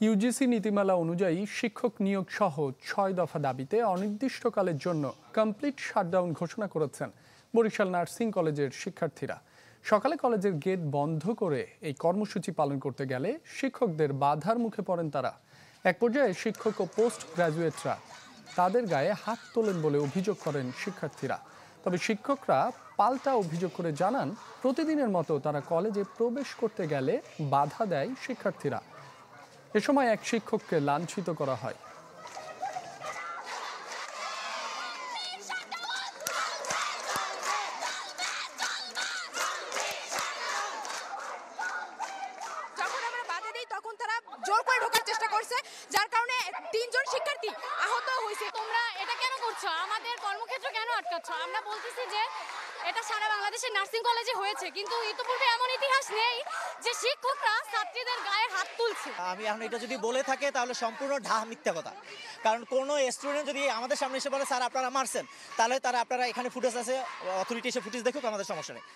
UGC নীতিমালা অনুযায়ী শিক্ষক নিয়োগ সহ ৬ দফা দাবিতে অনির্দিষ্টকালের জন্য কমপ্লিট শাটডাউন ঘোষণা করেছেন বরিশাল নার্সিং কলেজের শিক্ষার্থীরা। সকালে কলেজের গেট বন্ধ করে এই কর্মসূচি পালন করতে গেলে শিক্ষকদের বাধার মুখে পড়েন তারা। এক পর্যায়ে শিক্ষক ও পোস্ট গ্রাজুয়েটরা তাদের গায়ে হাত তোলেন বলে অভিযোগ করেন শিক্ষার্থীরা। তবে শিক্ষকরা পাল্টা অভিযোগ করে জানান, প্রতিদিনের মতো তারা কলেজে প্রবেশ করতে গেলে বাধা দেয় শিক্ষার্থীরা। এ সময় এক শিক্ষককে লাঞ্ছিত করা হয়। তখন তারা জোর করে ঢোকার চেষ্টা করছে, যার কারণে ৩ জন শিক্ষার্থী আহত হয়েছে। তোমরা এটা কেন করছো? আমাদের কর্মক্ষেত্র কেন আটকাচ্ছ? আমরা বলতেছি যে এটা সারা বাংলাদেশের নার্সিং কলেজে হয়েছে, কিন্তু ইতিপূর্বে এমন ইতিহাস নেই যে শিক্ষকরা ছাত্রীদের গায়ে হাত তুলছে। আমি এখন এটা যদি বলে থাকে তাহলে সম্পূর্ণ মিথ্যা কথা। কারণ কোনো স্টুডেন্ট যদি আমাদের সামনে এসে বলে স্যার আপনারা মারছেন, তাহলে আপনারা এখানে ফুটেজ আছে, অথরিটি এসে ফুটেজ দেখুক, আমাদের সমস্যা নেই।